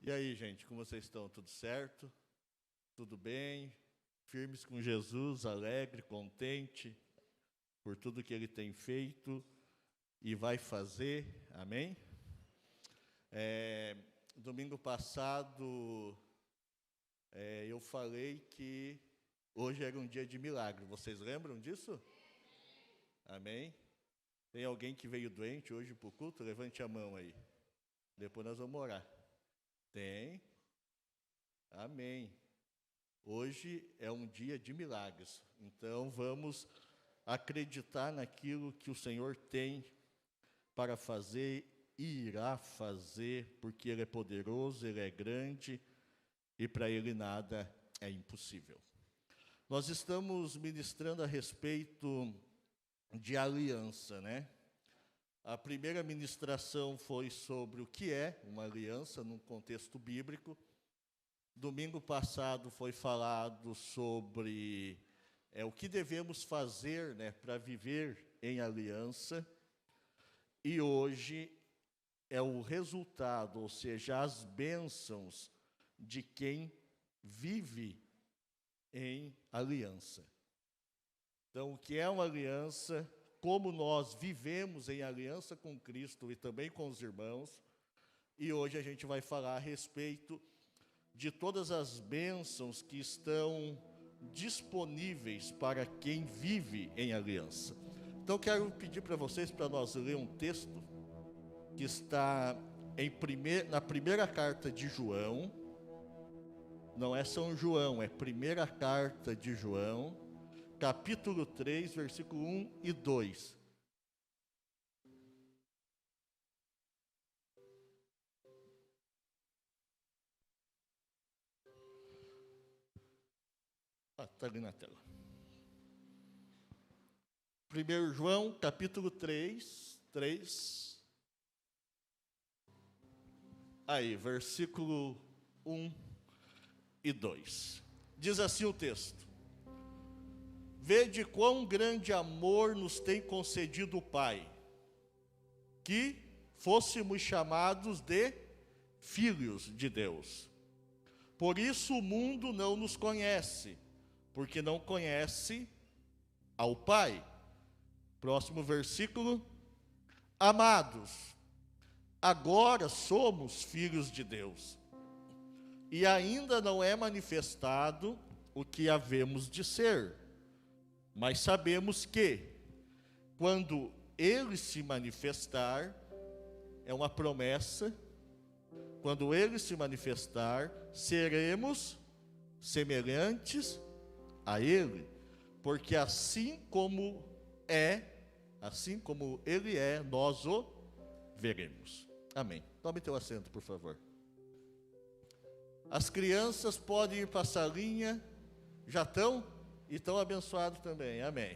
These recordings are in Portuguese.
E aí, gente, como vocês estão? Tudo certo? Tudo bem? Firmes com Jesus, alegre, contente por tudo que Ele tem feito e vai fazer. Amém? Domingo passado, eu falei que hoje era um dia de milagre. Vocês lembram disso? Amém? Tem alguém que veio doente hoje para o culto? Levante a mão aí. Depois nós vamos orar. Tem? Amém. Hoje é um dia de milagres. Então vamos acreditar naquilo que o Senhor tem para fazer e irá fazer, porque Ele é poderoso, Ele é grande e para Ele nada é impossível. Nós estamos ministrando a respeito de aliança, né? A primeira ministração foi sobre o que é uma aliança num contexto bíblico. Domingo passado foi falado sobre o que devemos fazer, né, para viver em aliança. E hoje é o resultado, ou seja, as bênçãos de quem vive em aliança. Então, o que é uma aliança? Como nós vivemos em aliança com Cristo e também com os irmãos. E hoje a gente vai falar a respeito de todas as bênçãos que estão disponíveis para quem vive em aliança. Então quero pedir para vocês, para nós ler um texto que está na primeira carta de João. Não é São João, é primeira carta de João, capítulo 3, versículo 1 e 2. Está ali na tela. 1 João, capítulo 3. Aí, versículo 1 e 2. Diz assim o texto: Vede quão grande amor nos tem concedido o Pai, que fôssemos chamados de filhos de Deus. Por isso o mundo não nos conhece, porque não conhece ao Pai. Próximo versículo. Amados, agora somos filhos de Deus, e ainda não é manifestado o que havemos de ser, mas sabemos que, quando Ele se manifestar, é uma promessa, quando Ele se manifestar, seremos semelhantes a Ele, porque assim como Ele é, nós o veremos. Amém. Tome teu assento, por favor. As crianças podem ir para a salinha, já estão? E estão abençoados também, amém.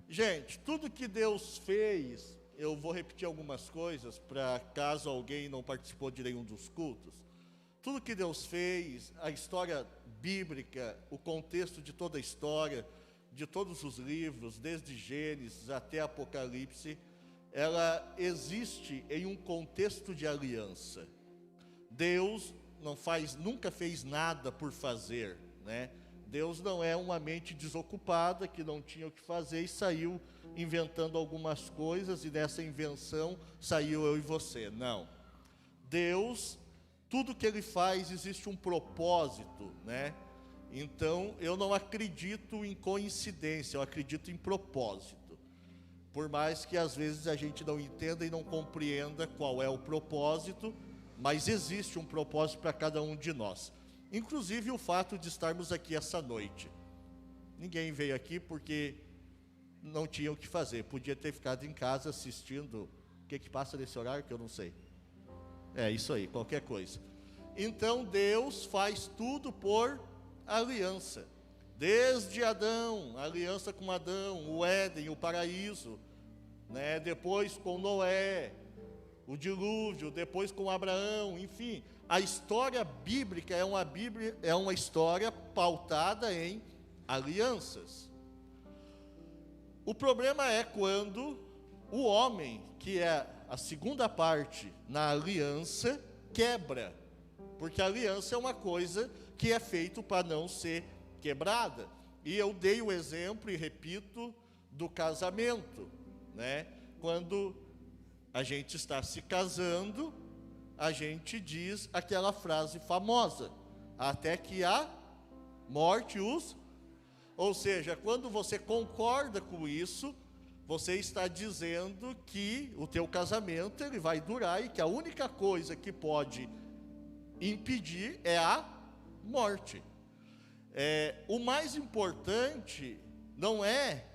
Gente, tudo que Deus fez, eu vou repetir algumas coisas, para caso alguém não participou de nenhum dos cultos. Tudo que Deus fez, a história bíblica, o contexto de toda a história, de todos os livros, desde Gênesis até Apocalipse, ela existe em um contexto de aliança. Deus nunca fez nada por fazer, né? Deus não é uma mente desocupada que não tinha o que fazer e saiu inventando algumas coisas, e nessa invenção saiu eu e você. Não. Deus, tudo que Ele faz existe um propósito, né? Então eu não acredito em coincidência, eu acredito em propósito. Por mais que às vezes a gente não entenda e não compreenda qual é o propósito, mas existe um propósito para cada um de nós. Inclusive o fato de estarmos aqui essa noite. Ninguém veio aqui porque não tinha o que fazer. Podia ter ficado em casa assistindo. O que passa nesse horário que eu não sei. É isso aí, qualquer coisa. Então Deus faz tudo por aliança. Desde Adão, a aliança com Adão, o Éden, o paraíso, né? Depois com Noé, o dilúvio, depois com Abraão, enfim. A história bíblica é uma história pautada em alianças. O problema é quando o homem, que é a segunda parte, na aliança, quebra. Porque a aliança é uma coisa que é feita para não ser quebrada. E eu dei o exemplo, e repito, do casamento, né? Quando a gente está se casando, a gente diz aquela frase famosa: até que a morte os... Ou seja, quando você concorda com isso, você está dizendo que o teu casamento ele vai durar e que a única coisa que pode impedir é a morte. O mais importante não é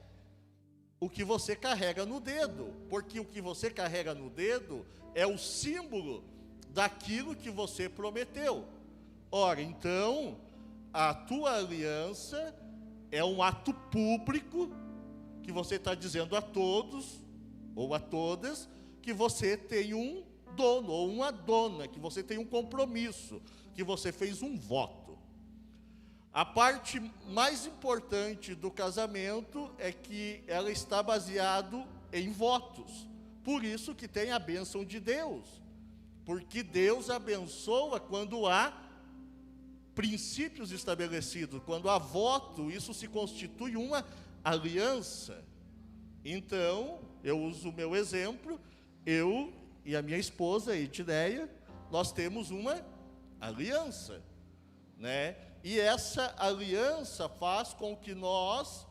o que você carrega no dedo, porque o que você carrega no dedo é o símbolo daquilo que você prometeu. Ora, então, a tua aliança é um ato público que você está dizendo a todos ou a todas que você tem um dono ou uma dona, que você tem um compromisso, que você fez um voto. A parte mais importante do casamento é que ela está baseada em votos. Por isso que tem a bênção de Deus. Porque Deus abençoa quando há princípios estabelecidos. Quando há voto, isso se constitui uma aliança. Então, eu uso o meu exemplo, eu e a minha esposa, Edneia, nós temos uma aliança, né? E essa aliança faz com que nós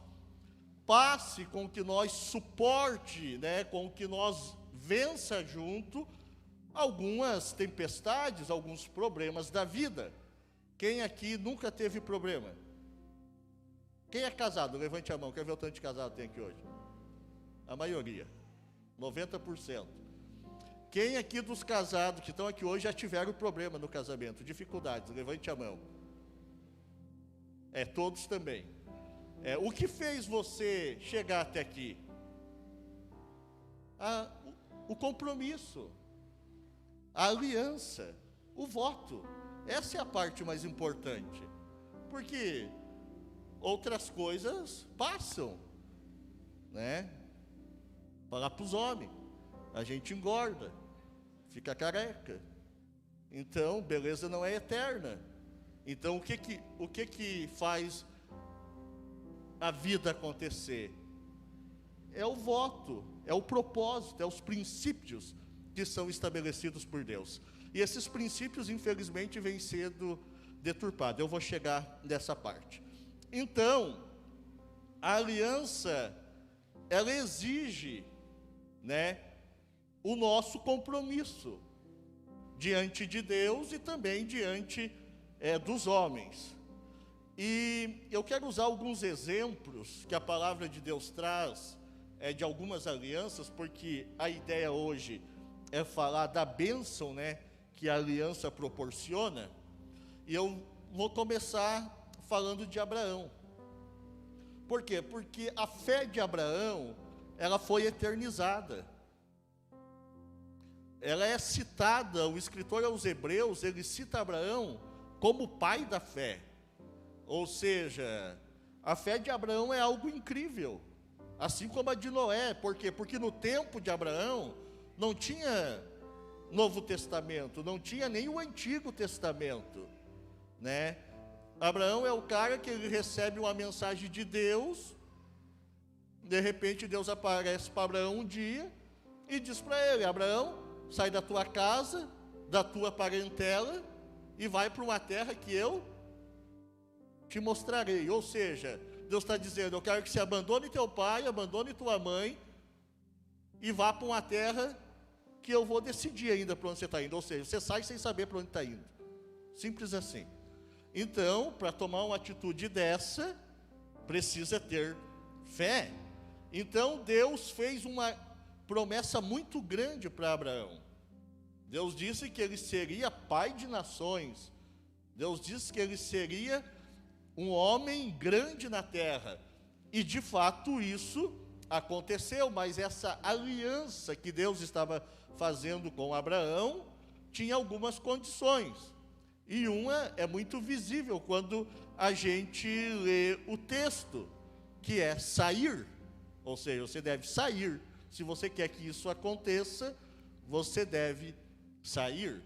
passe, com que nós suporte, né, com que nós vença junto algumas tempestades, alguns problemas da vida. Quem aqui nunca teve problema? Quem é casado? Levante a mão, quer ver o tanto de casado que tem aqui hoje? A maioria, 90%. Quem aqui dos casados que estão aqui hoje já tiveram problema no casamento, dificuldades? Levante a mão. Todos também. O que fez você chegar até aqui? O compromisso, a aliança, o voto. Essa é a parte mais importante. Porque outras coisas passam, né? Falar para os homens, a gente engorda, fica careca. Então, beleza não é eterna. Então, o que faz a vida acontecer? É o voto, é o propósito, é os princípios que são estabelecidos por Deus. E esses princípios, infelizmente, vêm sendo deturpados. Eu vou chegar nessa parte. Então, a aliança, ela exige, né, o nosso compromisso diante de Deus e também diante dos homens. E eu quero usar alguns exemplos que a palavra de Deus traz de algumas alianças, porque a ideia hoje é falar da bênção, né, que a aliança proporciona. E eu vou começar falando de Abraão. Por quê? Porque a fé de Abraão, ela foi eternizada. Ela é citada, o escritor aos Hebreus, ele cita Abraão como pai da fé. Ou seja, a fé de Abraão é algo incrível, assim como a de Noé. Por quê? Porque no tempo de Abraão não tinha Novo Testamento, não tinha nem o Antigo Testamento, né? Abraão é o cara que ele recebe uma mensagem de Deus, de repente Deus aparece para Abraão um dia e diz para ele: Abraão, sai da tua casa, da tua parentela e vai para uma terra que eu te mostrarei. Ou seja, Deus está dizendo: eu quero que você abandone teu pai, abandone tua mãe e vá para uma terra que eu vou decidir ainda para onde você está indo. Ou seja, você sai sem saber para onde está indo. Simples assim. Então, para tomar uma atitude dessa, precisa ter fé. Então, Deus fez uma promessa muito grande para Abraão. Deus disse que ele seria pai de nações. Deus disse que ele seria um homem grande na terra. E de fato isso aconteceu, mas essa aliança que Deus estava fazendo com Abraão tinha algumas condições. E uma é muito visível quando a gente lê o texto, que é sair. Ou seja, você deve sair. Se você quer que isso aconteça, você deve sair.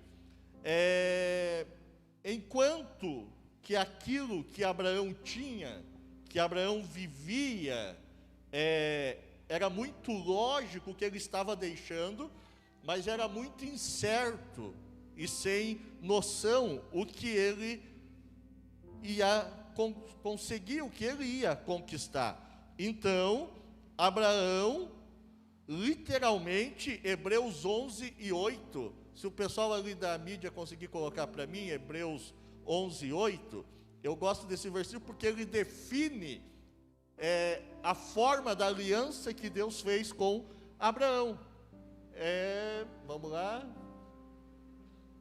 Enquanto que aquilo que Abraão tinha, que Abraão vivia, era muito lógico que ele estava deixando, mas era muito incerto e sem noção o que ele ia conseguir, o que ele ia conquistar. Então, Abraão, literalmente, Hebreus 11:8, se o pessoal ali da mídia conseguir colocar para mim, Hebreus 11:8, eu gosto desse versículo porque ele define a forma da aliança que Deus fez com Abraão. Vamos lá.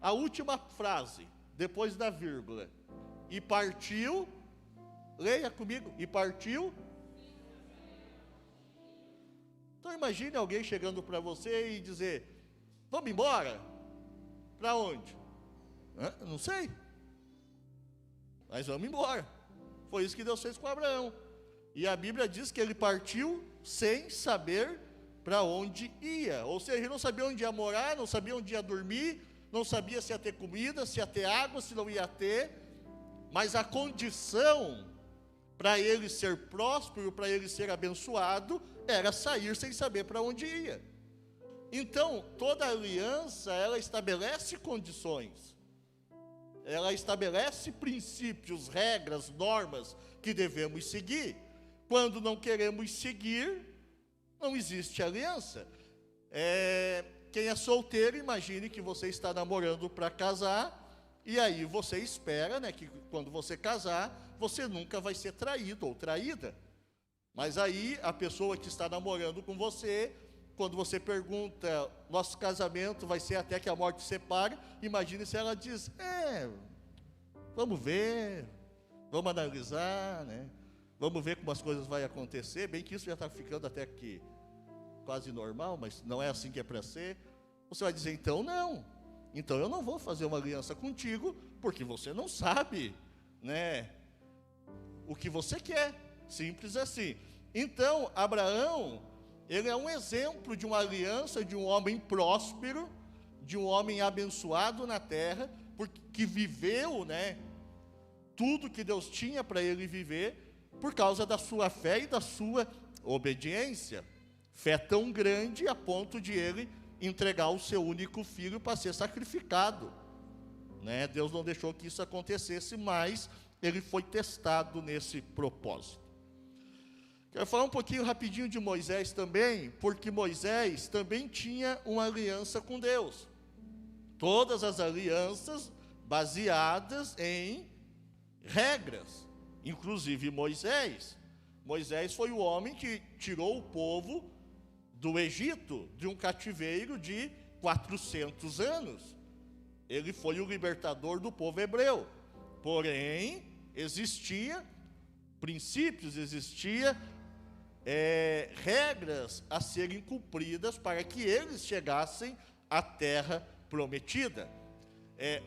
A última frase, depois da vírgula. E partiu, leia comigo, e partiu. Então imagine alguém chegando para você e dizer, vamos embora? Para onde? Não sei. Mas vamos embora. Foi isso que Deus fez com Abraão. E a Bíblia diz que ele partiu sem saber para onde ia. Ou seja, ele não sabia onde ia morar, não sabia onde ia dormir, não sabia se ia ter comida, se ia ter água, se não ia ter. Mas a condição para ele ser próspero, para ele ser abençoado, era sair sem saber para onde ia. Então, toda aliança, ela estabelece condições. Ela estabelece princípios, regras, normas que devemos seguir. Quando não queremos seguir, não existe aliança. Quem é solteiro, imagine que você está namorando para casar, e aí você espera, né, que quando você casar, você nunca vai ser traído ou traída. Mas aí, a pessoa que está namorando com você, quando você pergunta, nosso casamento vai ser até que a morte separe, imagine se ela diz, vamos ver, vamos analisar, né? Vamos ver como as coisas vão acontecer, bem que isso já está ficando até que quase normal, mas não é assim que é para ser. Você vai dizer, então não, então eu não vou fazer uma aliança contigo, porque você não sabe, né, o que você quer, simples assim. Então, Abraão, ele é um exemplo de uma aliança, de um homem próspero, de um homem abençoado na terra, que viveu, né, tudo que Deus tinha para ele viver, por causa da sua fé e da sua obediência. Fé tão grande a ponto de ele entregar o seu único filho para ser sacrificado, né? Deus não deixou que isso acontecesse, mas ele foi testado nesse propósito. Quero falar um pouquinho rapidinho de Moisés também, porque Moisés também tinha uma aliança com Deus. Todas as alianças baseadas em regras, inclusive Moisés. Moisés foi o homem que tirou o povo do Egito, de um cativeiro de 400 anos. Ele foi o libertador do povo hebreu. Porém, existia princípios, existia regras a serem cumpridas para que eles chegassem à terra prometida.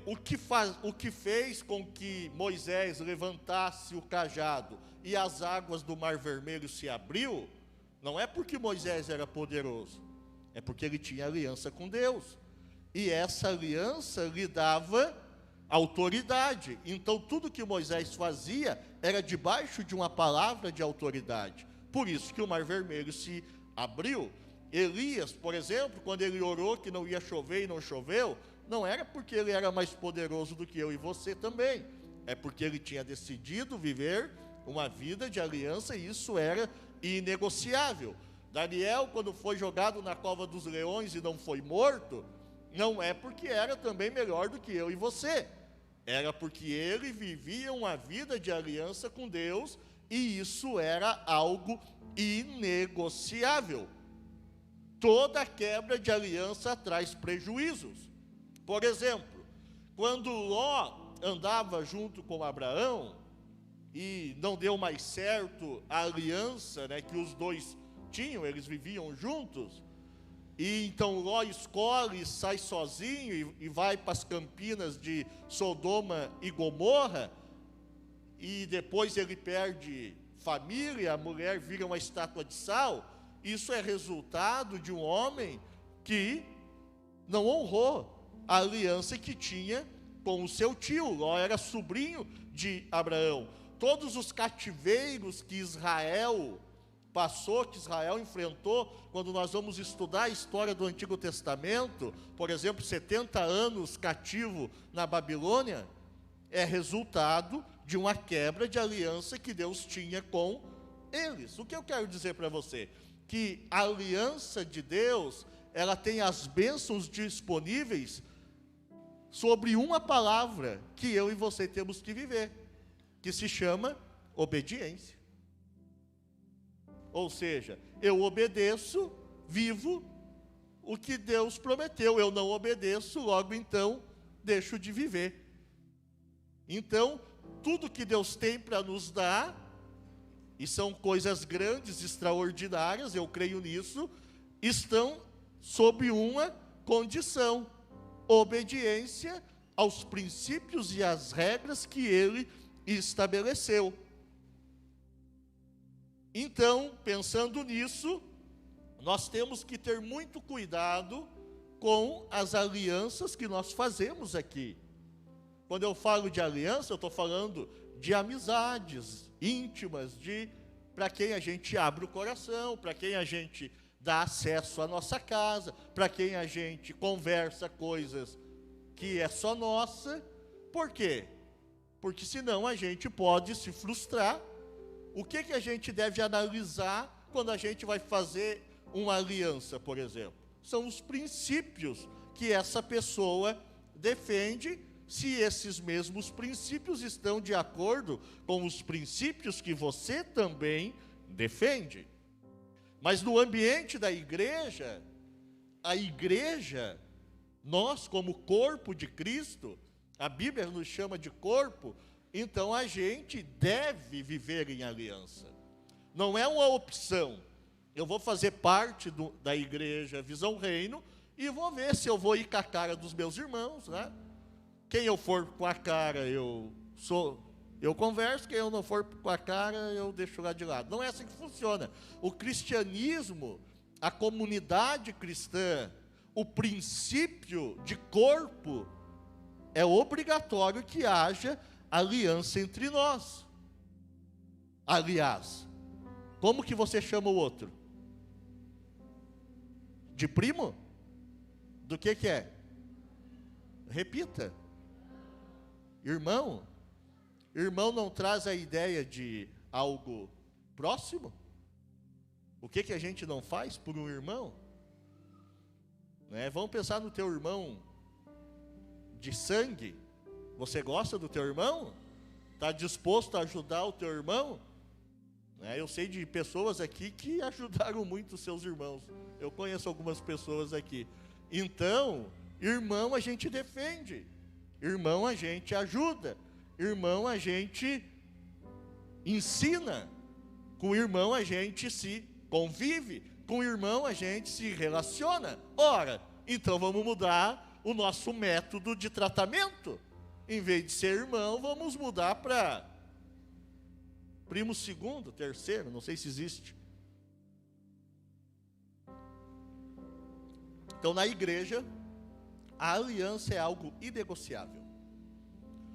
O que fez com que Moisés levantasse o cajado e as águas do Mar Vermelho se abriu, não é porque Moisés era poderoso, é porque ele tinha aliança com Deus. E essa aliança lhe dava autoridade. Então, tudo que Moisés fazia era debaixo de uma palavra de autoridade. Por isso que o Mar Vermelho se abriu. Elias, por exemplo, quando ele orou que não ia chover e não choveu, não era porque ele era mais poderoso do que eu e você também. É porque ele tinha decidido viver uma vida de aliança e isso era inegociável. Daniel, quando foi jogado na cova dos leões e não foi morto, não é porque era também melhor do que eu e você. Era porque ele vivia uma vida de aliança com Deus e isso era algo inegociável. Toda quebra de aliança traz prejuízos. Por exemplo, quando Ló andava junto com Abraão e não deu mais certo a aliança, né, que os dois tinham, eles viviam juntos, e então Ló escolhe, sai sozinho e vai para as campinas de Sodoma e Gomorra, e depois ele perde família, a mulher vira uma estátua de sal. Isso é resultado de um homem que não honrou a aliança que tinha com o seu tio. Ló era sobrinho de Abraão. Todos os cativeiros que Israel passou, que Israel enfrentou, quando nós vamos estudar a história do Antigo Testamento, por exemplo, 70 anos cativo na Babilônia, é resultado de uma quebra de aliança que Deus tinha com eles. O que eu quero dizer para você? Que a aliança de Deus, ela tem as bênçãos disponíveis sobre uma palavra que eu e você temos que viver, que se chama obediência. Ou seja, eu obedeço, vivo o que Deus prometeu. Eu não obedeço, logo então deixo de viver. Então, tudo que Deus tem para nos dar, e são coisas grandes, extraordinárias, eu creio nisso, estão sob uma condição: obediência aos princípios e às regras que Ele estabeleceu. Então, pensando nisso, nós temos que ter muito cuidado com as alianças que nós fazemos aqui. Quando eu falo de aliança, eu estou falando de amizades íntimas, para quem a gente abre o coração, para quem a gente dá acesso à nossa casa, para quem a gente conversa coisas que é só nossa. Por quê? Porque senão a gente pode se frustrar. O que a gente deve analisar quando a gente vai fazer uma aliança, por exemplo? São os princípios que essa pessoa defende, se esses mesmos princípios estão de acordo com os princípios que você também defende. Mas no ambiente da igreja, a igreja, nós como corpo de Cristo, a Bíblia nos chama de corpo, então a gente deve viver em aliança. Não é uma opção. Eu vou fazer parte da igreja Visão Reino e vou ver se eu vou ir com a cara dos meus irmãos, né? Quem eu for com a cara, eu converso. Quem eu não for com a cara, eu deixo lá de lado. Não é assim que funciona. O cristianismo, a comunidade cristã, o princípio de corpo, é obrigatório que haja aliança entre nós. Aliás, como que você chama o outro? De primo? Do que é? Repita. Irmão. Irmão não traz a ideia de algo próximo? O que a gente não faz por um irmão? Né? Vamos pensar no teu irmão de sangue. Você gosta do teu irmão? Está disposto a ajudar o teu irmão? Né? Eu sei de pessoas aqui que ajudaram muito os seus irmãos. Eu conheço algumas pessoas aqui. Então, irmão a gente defende. Irmão a gente ajuda. Irmão a gente ensina. Com irmão a gente se convive. Com irmão a gente se relaciona. Ora, então vamos mudar o nosso método de tratamento. Em vez de ser irmão, vamos mudar para primo segundo, terceiro, não sei se existe. Então, na igreja, a aliança é algo inegociável.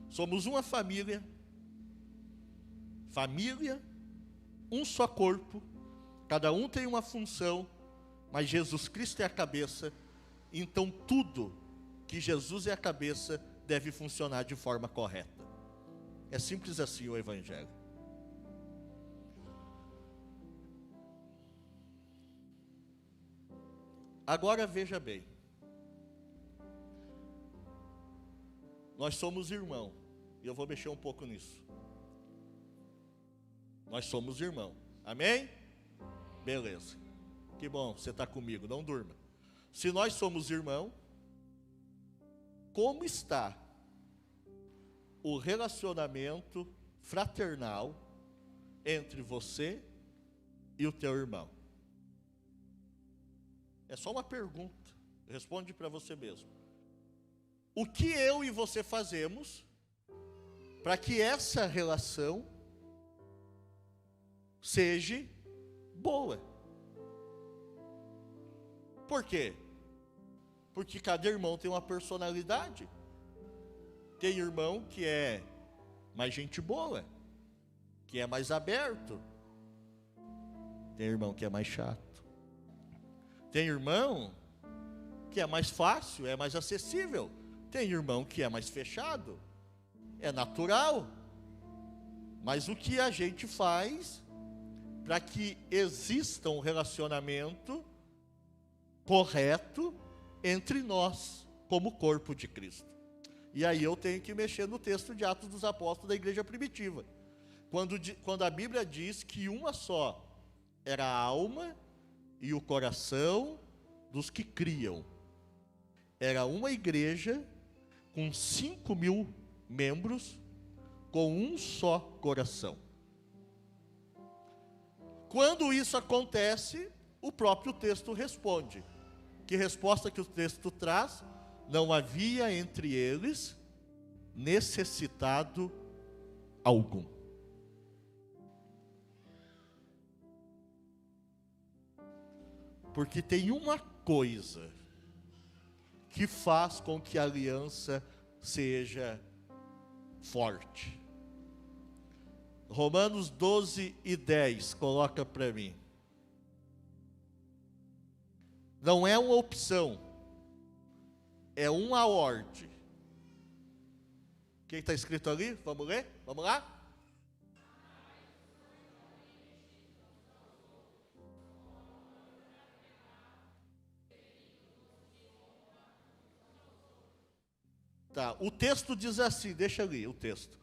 Somos uma família, um só corpo, cada um tem uma função, mas Jesus Cristo é a cabeça, então tudo que Jesus é a cabeça deve funcionar de forma correta. É simples assim o Evangelho. Agora veja bem, nós somos irmão, e eu vou mexer um pouco nisso. Nós somos irmão, amém? Beleza, que bom, você está comigo, não durma. Se nós somos irmão, como está o relacionamento fraternal entre você e o teu irmão? É só uma pergunta, responde para você mesmo. O que eu e você fazemos para que essa relação seja boa? Por quê? Porque cada irmão tem uma personalidade. Tem irmão que é mais gente boa, que é mais aberto. Tem irmão que é mais chato. Tem irmão que é mais fácil, é mais acessível. Tem irmão que é mais fechado. É natural. Mas o que a gente faz para que exista um relacionamento correto entre nós, como corpo de Cristo? E aí eu tenho que mexer no texto de Atos dos Apóstolos da igreja primitiva. Quando a Bíblia diz que uma só era a alma e o coração dos que criam. Era uma igreja com 5.000 membros, com um só coração. Quando isso acontece, o próprio texto responde. Que resposta que o texto traz? Não havia entre eles necessitado algum. Porque tem uma coisa que faz com que a aliança seja forte. Romanos 12:10, coloca para mim. Não é uma opção, é uma ordem. O que está escrito ali? Vamos ler? Vamos lá? Tá, o texto diz assim, deixa ali o texto.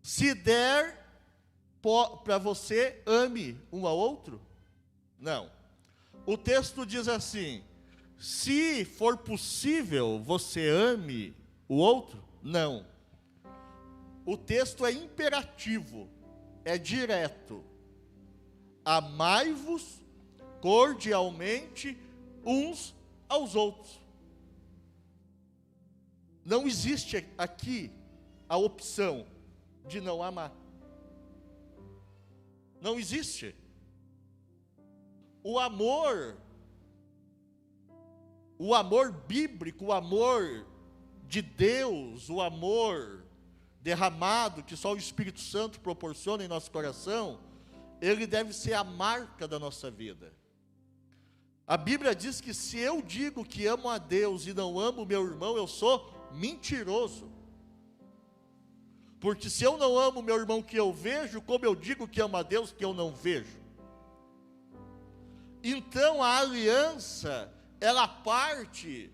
Se der para você, ame um ao outro? Não. O texto diz assim, se for possível, você ame o outro? Não. O texto é imperativo, é direto. Amai-vos cordialmente uns aos outros. Não existe aqui a opção de não amar. Não existe. O amor bíblico, o amor de Deus, o amor derramado que só o Espírito Santo proporciona em nosso coração, ele deve ser a marca da nossa vida. A Bíblia diz que se eu digo que amo a Deus e não amo o meu irmão, eu sou mentiroso. Porque se eu não amo o meu irmão que eu vejo, como eu digo que amo a Deus que eu não vejo? Então a aliança, ela parte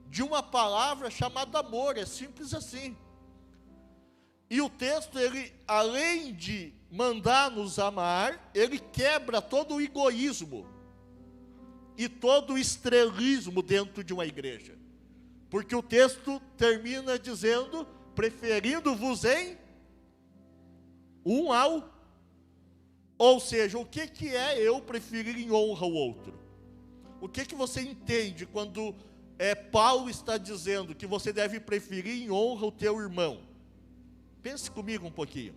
de uma palavra chamada amor, é simples assim. E o texto, ele, além de mandar nos amar, ele quebra todo o egoísmo e todo o estrelismo dentro de uma igreja. Porque o texto termina dizendo, preferindo-vos em um ao. Ou seja, o que é eu preferir em honra ao outro? O que você entende quando Paulo está dizendo que você deve preferir em honra o teu irmão? Pense comigo um pouquinho.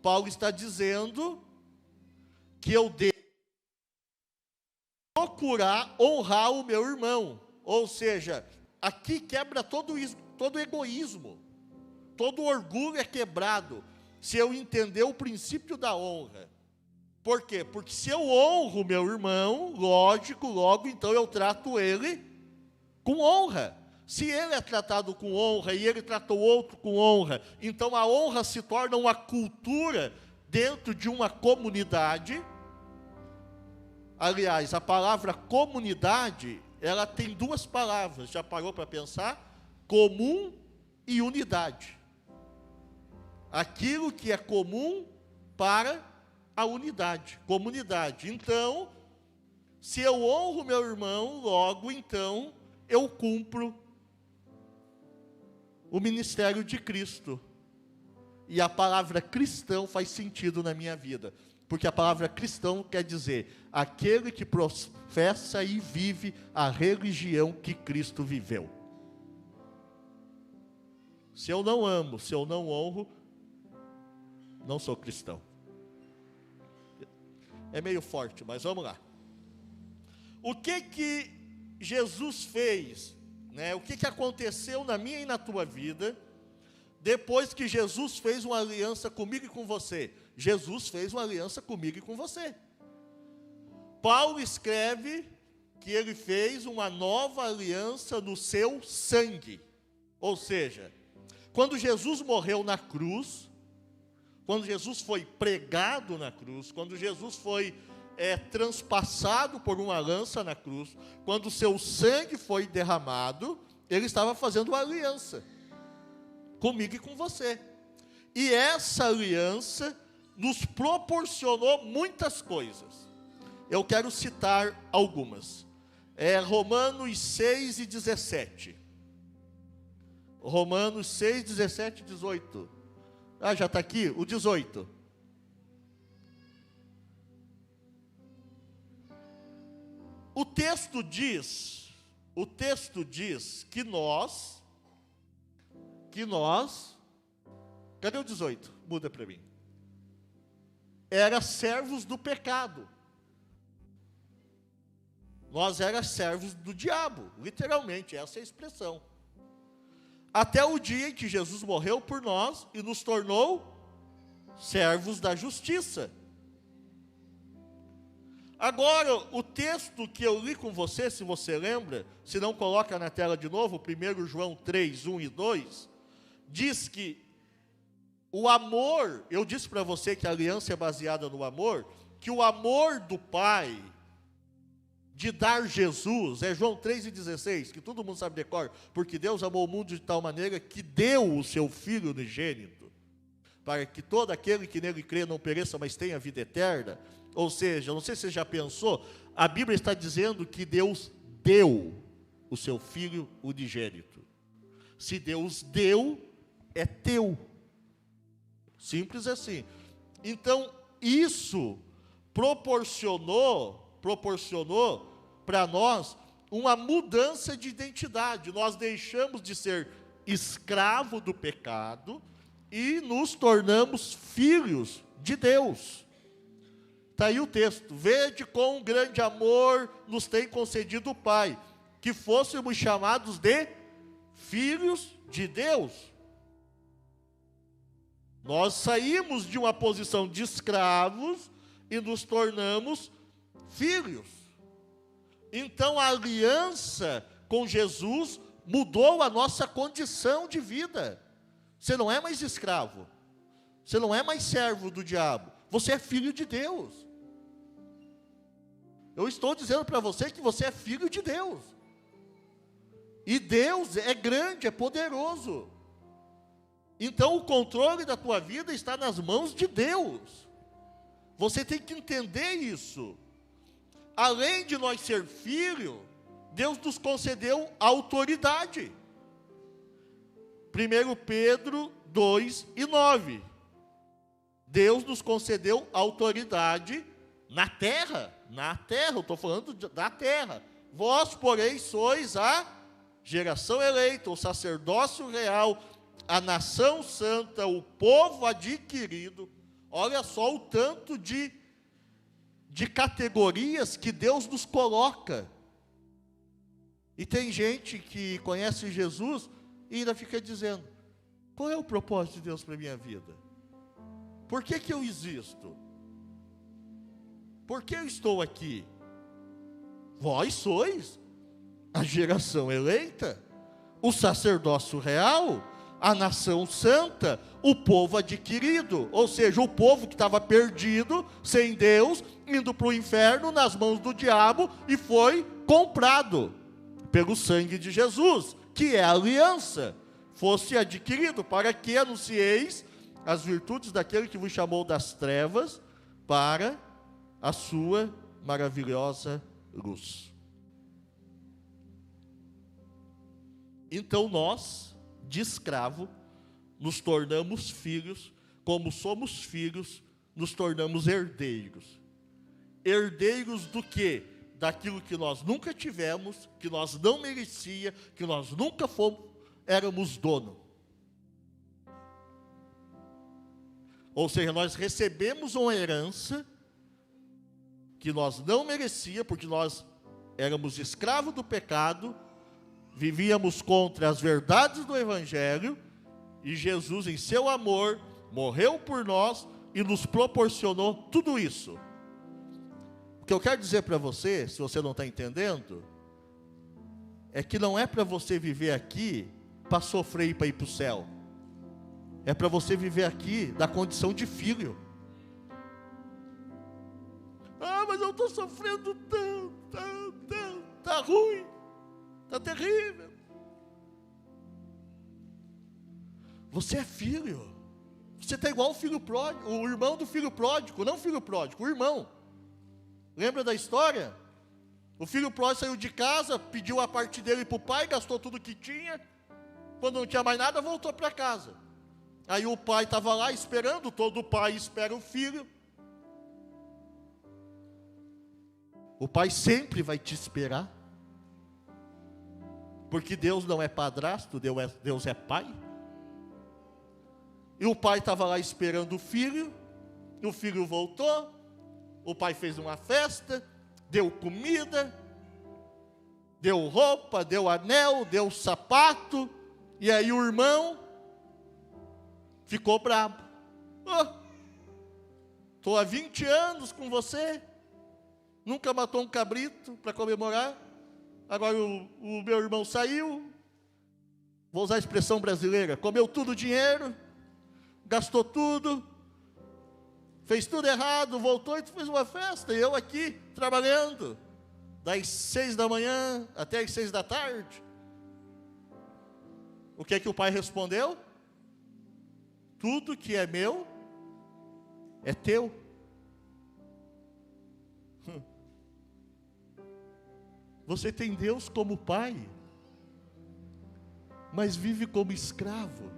Paulo está dizendo que eu devo procurar honrar o meu irmão. Ou seja, aqui quebra todo o egoísmo. Todo o orgulho é quebrado. Se eu entender o princípio da honra. Por quê? Porque se eu honro o meu irmão, lógico, logo então eu trato ele com honra. Se ele é tratado com honra e ele trata o outro com honra, então a honra se torna uma cultura dentro de uma comunidade. Aliás, a palavra comunidade, ela tem duas palavras, já parou para pensar? Comum e unidade. Aquilo que é comum para a unidade, comunidade. Então, se eu honro meu irmão, logo então eu cumpro o ministério de Cristo. E a palavra cristão faz sentido na minha vida, porque a palavra cristão quer dizer aquele que professa e vive a religião que Cristo viveu. Se eu não amo, se eu não honro, não sou cristão. É meio forte, mas vamos lá. O que Jesus fez né? O que aconteceu na minha e na tua vida, depois que Jesus fez uma aliança comigo e com você. Jesus fez uma aliança comigo e com você. Paulo escreve que ele fez uma nova aliança no seu sangue. Ou seja, quando Jesus morreu na cruz, quando Jesus foi pregado na cruz, quando Jesus foi transpassado por uma lança na cruz, quando o seu sangue foi derramado, ele estava fazendo uma aliança comigo e com você. E essa aliança nos proporcionou muitas coisas. Eu quero citar algumas. Romanos 6 e 17. Romanos 6, 17 e 18. Já está aqui? O 18. O texto diz que nós, cadê o 18? Muda para mim. Era servos do pecado. Nós éramos servos do diabo, literalmente, essa é a expressão. Até o dia em que Jesus morreu por nós e nos tornou servos da justiça. Agora, o texto que eu li com você, se você lembra, se não coloca na tela de novo, 1 João 3, 1 e 2, diz que o amor, eu disse para você que a aliança é baseada no amor, que o amor do Pai de dar Jesus, João 3,16, que todo mundo sabe de cor, porque Deus amou o mundo de tal maneira que deu o seu Filho unigênito, para que todo aquele que nele crê não pereça, mas tenha vida eterna. Ou seja, não sei se você já pensou, a Bíblia está dizendo que Deus deu o seu Filho unigênito. Se Deus deu, é teu. Simples assim. Então, isso proporcionou para nós uma mudança de identidade. Nós deixamos de ser escravo do pecado e nos tornamos filhos de Deus. Está aí o texto. Vede com grande amor nos tem concedido o Pai, que fôssemos chamados de filhos de Deus. Nós saímos de uma posição de escravos e nos tornamos filhos. Então a aliança com Jesus mudou a nossa condição de vida. Você não é mais escravo, você não é mais servo do diabo, você é filho de Deus. Eu estou dizendo para você que você é filho de Deus. E Deus é grande, é poderoso. Então o controle da tua vida está nas mãos de Deus. Você tem que entender isso. Além de nós ser filho, Deus nos concedeu autoridade. 1 Pedro 2 e 9. Deus nos concedeu autoridade na terra, eu estou falando da terra. Vós, porém, sois a geração eleita, o sacerdócio real, a nação santa, o povo adquirido. Olha só o tanto de categorias que Deus nos coloca. E tem gente que conhece Jesus e ainda fica dizendo: qual é o propósito de Deus para a minha vida? Por que eu existo? Por que eu estou aqui? Vós sois a geração eleita, o sacerdócio real, a nação santa, o povo adquirido, ou seja, o povo que estava perdido, sem Deus, indo para o inferno, nas mãos do diabo, e foi comprado pelo sangue de Jesus, que é a aliança, fosse adquirido, para que anuncieis as virtudes daquele que vos chamou das trevas para a sua maravilhosa luz. Então nós, de escravo, nos tornamos filhos, como somos filhos, nos tornamos herdeiros. Herdeiros do quê? Daquilo que nós nunca tivemos, que nós não merecia, que nós nunca éramos dono. Ou seja, nós recebemos uma herança que nós não merecia, porque nós éramos escravos do pecado, vivíamos contra as verdades do Evangelho, e Jesus, em seu amor, morreu por nós e nos proporcionou tudo isso. O que eu quero dizer para você, se você não está entendendo, é que não é para você viver aqui para sofrer e para ir para o céu. É para você viver aqui da condição de filho. Ah, mas eu estou sofrendo tanto, está ruim, está terrível. Você é filho. Você está igual o filho pródigo, o irmão do filho pródigo, não o filho pródigo, o irmão. Lembra da história? O filho pródigo saiu de casa, pediu a parte dele para o pai, gastou tudo que tinha. Quando não tinha mais nada, voltou para casa. Aí o pai estava lá esperando, todo pai espera o filho. O pai sempre vai te esperar. Porque Deus não é padrasto, Deus é pai. E o pai estava lá esperando o filho voltou, o pai fez uma festa, deu comida, deu roupa, deu anel, deu sapato, e aí o irmão ficou bravo. Estou há 20 anos com você, nunca matou um cabrito para comemorar, agora o meu irmão saiu, vou usar a expressão brasileira, comeu tudo o dinheiro, gastou tudo, fez tudo errado, voltou e fez uma festa, e eu aqui, trabalhando, das 6 da manhã até as 6 da tarde. O que é que o pai respondeu? Tudo que é meu, é teu. Você tem Deus como pai, mas vive como escravo.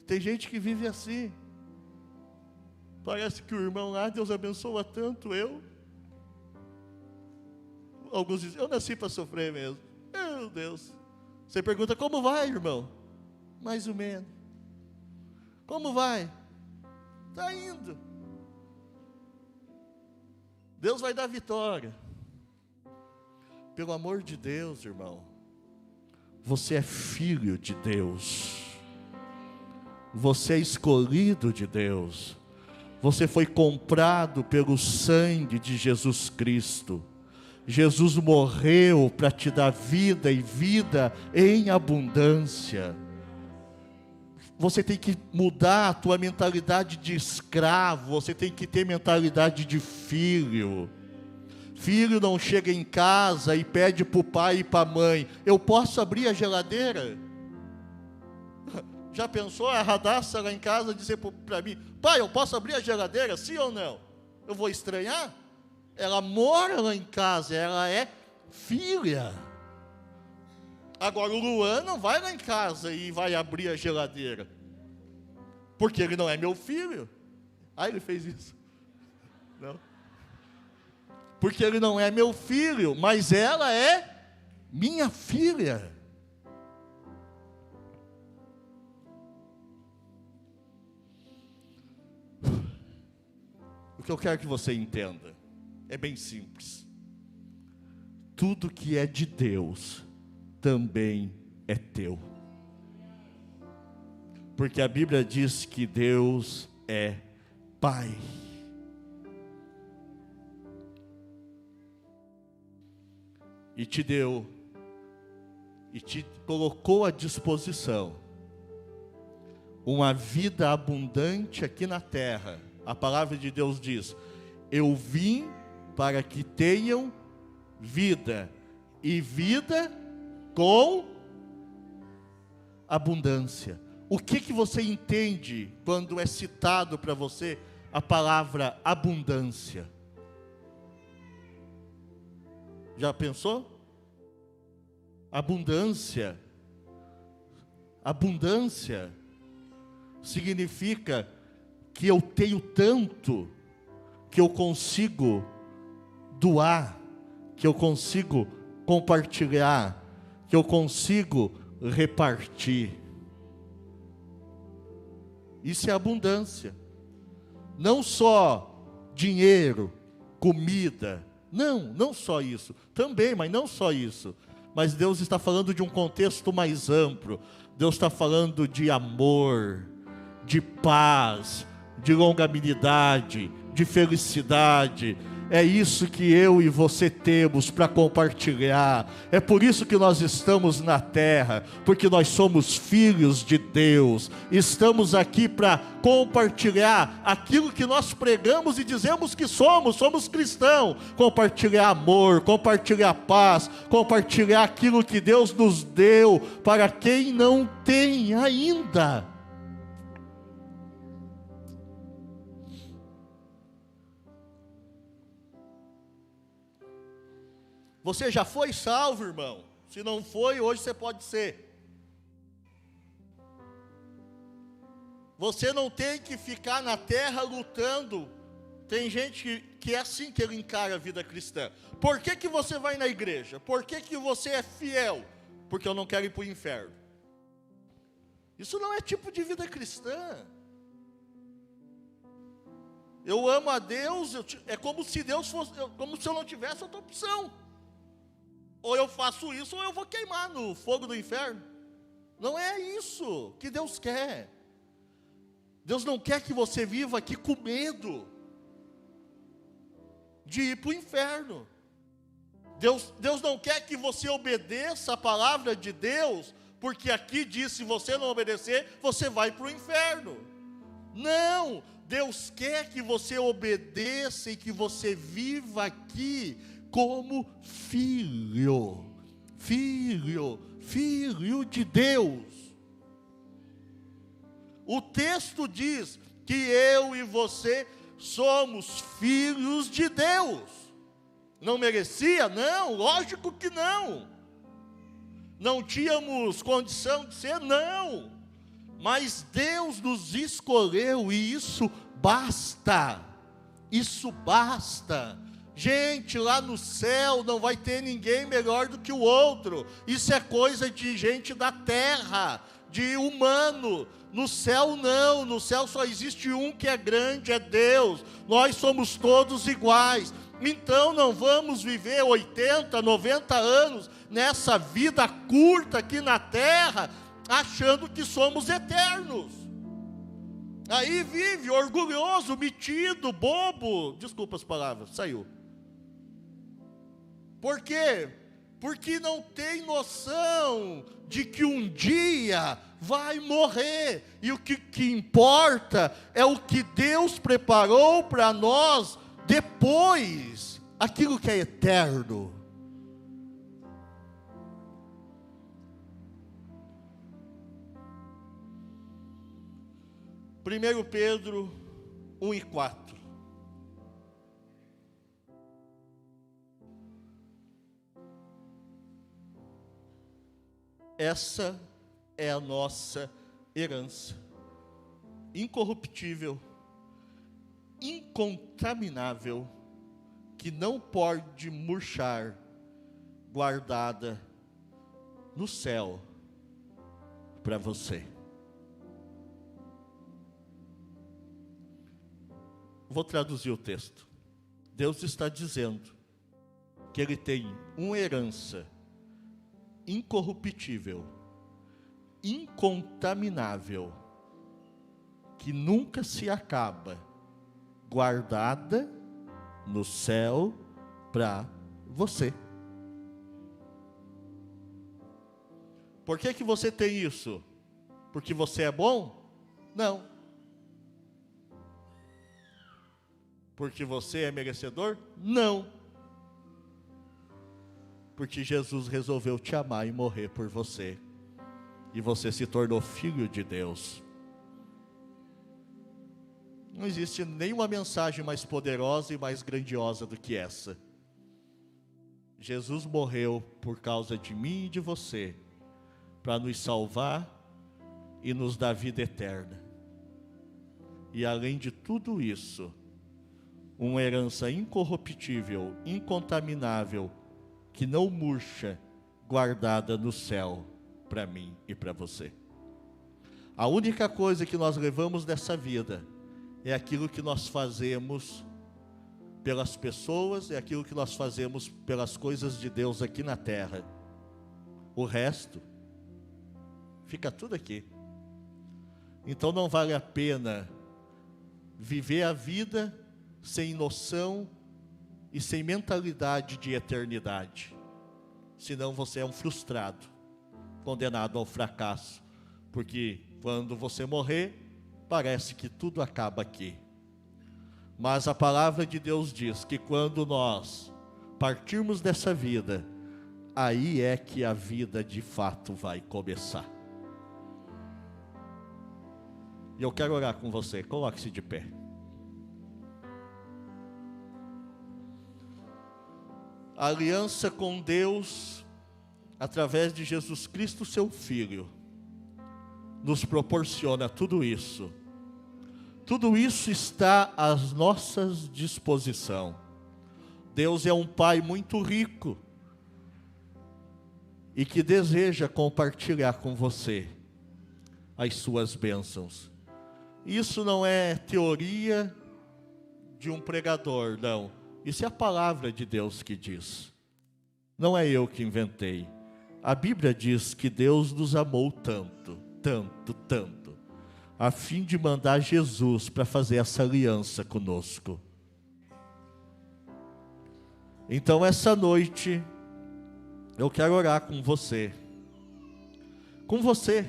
Tem gente que vive assim. Parece que o irmão lá, Deus abençoa tanto eu. Alguns dizem, eu nasci para sofrer mesmo. Meu Deus. Você pergunta, como vai, irmão? Mais ou menos. Como vai? Está indo. Deus vai dar vitória. Pelo amor de Deus, irmão. Você é filho de Deus. Você é escolhido de Deus. Você foi comprado pelo sangue de Jesus Cristo. Jesus morreu para te dar vida e vida em abundância. Você tem que mudar a tua mentalidade de escravo. Você tem que ter mentalidade de filho. Filho não chega em casa e pede para o pai e para a mãe, eu posso abrir a geladeira? Já pensou a Radassa lá em casa dizer para mim, pai, eu posso abrir a geladeira, sim ou não? Eu vou estranhar? Ela mora lá em casa, ela é filha. Agora o Luan não vai lá em casa e vai abrir a geladeira, porque ele não é meu filho. Ah, ele fez isso. Não. Porque ele não é meu filho, mas ela é minha filha. O que eu quero que você entenda é bem simples. Tudo que é de Deus também é teu. Porque a Bíblia diz que Deus é Pai. E te deu, e te colocou à disposição uma vida abundante aqui na terra. A palavra de Deus diz, eu vim para que tenham vida, e vida com abundância. O que você entende quando é citado para você a palavra abundância? Já pensou? Abundância significa que eu tenho tanto que eu consigo doar, que eu consigo compartilhar, que eu consigo repartir. Isso é abundância. Não só dinheiro, comida. Não, não só isso. Também, mas não só isso. Mas Deus está falando de um contexto mais amplo. Deus está falando de amor, de paz, de longanimidade, de felicidade. É isso que eu e você temos para compartilhar. É por isso que nós estamos na terra, porque nós somos filhos de Deus. Estamos aqui para compartilhar aquilo que nós pregamos e dizemos que somos cristãos. Compartilhar amor, compartilhar paz, compartilhar aquilo que Deus nos deu para quem não tem ainda. Você já foi salvo, irmão? Se não foi, hoje você pode ser. Você não tem que ficar na terra lutando. Tem gente que é assim que ele encara a vida cristã. Por que você vai na igreja? Por que você é fiel? Porque eu não quero ir para o inferno. Isso não é tipo de vida cristã. Eu amo a Deus, é como se Deus fosse, como se eu não tivesse outra opção. Ou eu faço isso, ou eu vou queimar no fogo do inferno. Não é isso que Deus quer. Deus não quer que você viva aqui com medo de ir para o inferno. Deus não quer que você obedeça a palavra de Deus, porque aqui diz, se você não obedecer, você vai para o inferno. Não, Deus quer que você obedeça e que você viva aqui como filho de Deus. O texto diz que eu e você somos filhos de Deus. Não merecia? Não, lógico que não. Não tínhamos condição de ser? Não. Mas Deus nos escolheu e isso basta. Isso basta. Gente, lá no céu não vai ter ninguém melhor do que o outro. Isso é coisa de gente da terra, de humano. No céu não, no céu só existe um que é grande, é Deus. Nós somos todos iguais. Então não vamos viver 80, 90 anos nessa vida curta aqui na terra, achando que somos eternos. Aí vive orgulhoso, metido, bobo. Desculpa as palavras, saiu. Por quê? Porque não tem noção de que um dia vai morrer. E o que importa é o que Deus preparou para nós depois. Aquilo que é eterno. Primeiro Pedro 1:4. Essa é a nossa herança, incorruptível, incontaminável, que não pode murchar, guardada no céu para você. Vou traduzir o texto. Deus está dizendo que Ele tem uma herança incorruptível, incontaminável, que nunca se acaba, guardada no céu para você. Por que você tem isso? Porque você é bom? Não. Porque você é merecedor? Não. Porque Jesus resolveu te amar e morrer por você. E você se tornou filho de Deus. Não existe nenhuma mensagem mais poderosa e mais grandiosa do que essa. Jesus morreu por causa de mim e de você, para nos salvar e nos dar vida eterna. E além de tudo isso, uma herança incorruptível, incontaminável, que não murcha, guardada no céu para mim e para você. A única coisa que nós levamos dessa vida é aquilo que nós fazemos pelas pessoas, é aquilo que nós fazemos pelas coisas de Deus aqui na terra. O resto fica tudo aqui. Então não vale a pena viver a vida sem noção e sem mentalidade de eternidade. Senão você é um frustrado, condenado ao fracasso. Porque quando você morrer, parece que tudo acaba aqui. Mas a palavra de Deus diz que quando nós partirmos dessa vida, aí é que a vida de fato vai começar. E eu quero orar com você, coloque-se de pé. A aliança com Deus, através de Jesus Cristo, seu Filho, nos proporciona tudo isso. Tudo isso está à nossa disposição. Deus é um Pai muito rico e que deseja compartilhar com você as suas bênçãos. Isso não é teoria de um pregador, não. Isso é a palavra de Deus que diz. Não é eu que inventei. A Bíblia diz que Deus nos amou tanto, tanto, tanto, a fim de mandar Jesus para fazer essa aliança conosco. Então essa noite, eu quero orar com você. Com você.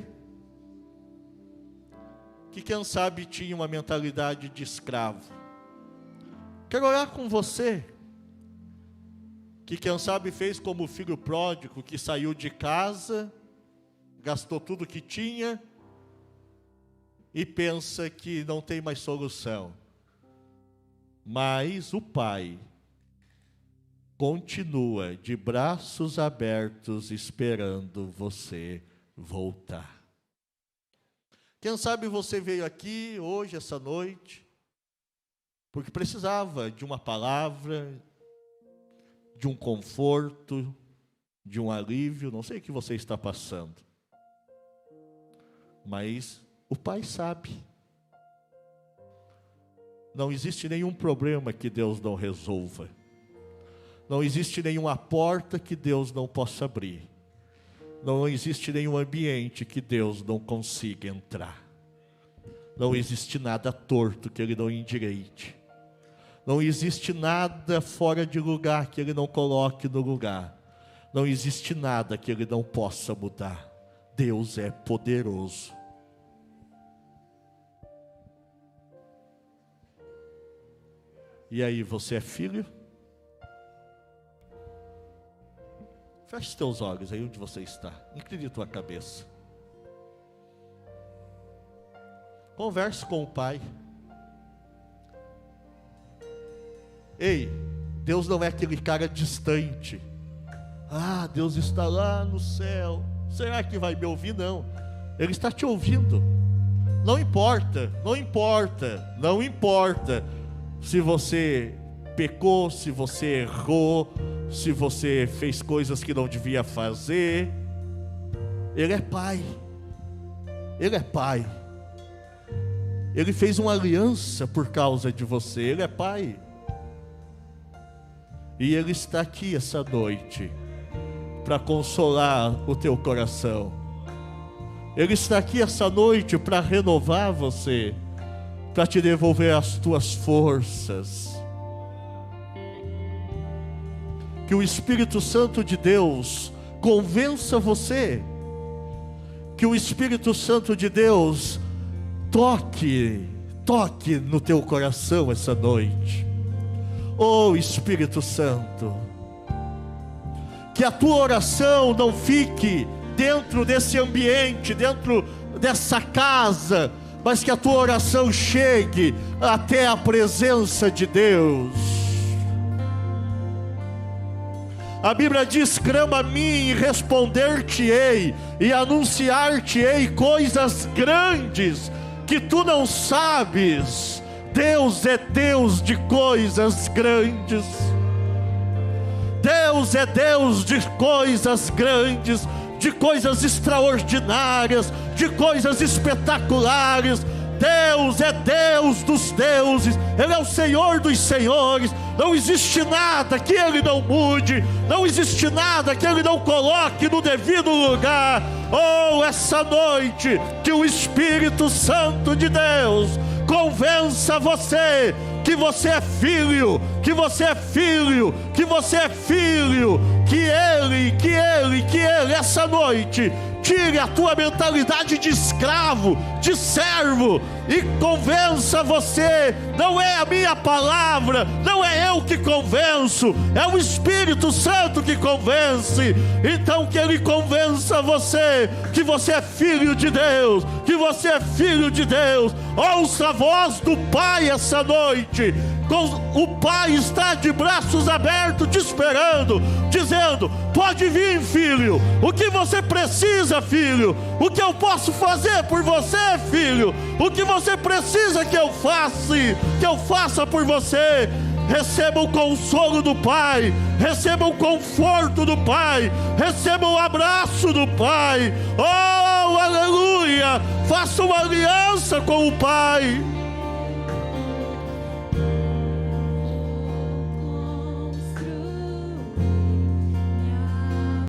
Que quem sabe tinha uma mentalidade de escravo. Quero orar com você. Que quem sabe fez como o filho pródigo que saiu de casa, gastou tudo que tinha e pensa que não tem mais solução. Mas o Pai continua de braços abertos esperando você voltar. Quem sabe você veio aqui hoje, essa noite, porque precisava de uma palavra, de um conforto, de um alívio, não sei o que você está passando. Mas o Pai sabe. Não existe nenhum problema que Deus não resolva. Não existe nenhuma porta que Deus não possa abrir. Não existe nenhum ambiente que Deus não consiga entrar. Não existe nada torto que Ele não endireite. Não existe nada fora de lugar que Ele não coloque no lugar. Não existe nada que Ele não possa mudar. Deus é poderoso. E aí, você é filho? Feche teus olhos aí onde você está. Incline tua cabeça. Converse com o Pai. Ei, Deus não é aquele cara distante. Ah, Deus está lá no céu. Será que vai me ouvir? Não. Ele está te ouvindo. Não importa, não importa, não importa se você pecou, se você errou, se você fez coisas que não devia fazer. Ele é Pai. Ele é Pai. Ele fez uma aliança por causa de você. Ele é Pai. E Ele está aqui essa noite para consolar o teu coração. Ele está aqui essa noite para renovar você, para te devolver as tuas forças. Que o Espírito Santo de Deus convença você. Que o Espírito Santo de Deus toque no teu coração essa noite. Oh Espírito Santo, que a tua oração não fique dentro desse ambiente, dentro dessa casa, mas que a tua oração chegue até a presença de Deus. A Bíblia diz: clama a mim e responder-te-ei, e anunciar-te-ei coisas grandes que tu não sabes. Deus é Deus de coisas grandes. Deus é Deus de coisas grandes, de coisas extraordinárias, de coisas espetaculares. Deus é Deus dos deuses, Ele é o Senhor dos senhores. Não existe nada que Ele não mude, não existe nada que Ele não coloque no devido lugar. Oh, essa noite, que o Espírito Santo de Deus convença você que você é filho, que você é filho, que você é filho, que Ele, essa noite, tire a tua mentalidade de escravo, de servo, e convença você. Não é a minha palavra, não é eu que convenço, é o Espírito Santo que convence. Então que Ele convença você que você é filho de Deus, que você é filho de Deus. Ouça a voz do Pai essa noite. O Pai está de braços abertos te esperando, dizendo: pode vir, filho. O que você precisa, filho? O que eu posso fazer por você, filho? O que você precisa que eu faça por você? Receba o consolo do Pai, receba o conforto do Pai, receba o abraço do Pai. Oh, aleluia! Faça uma aliança com o Pai.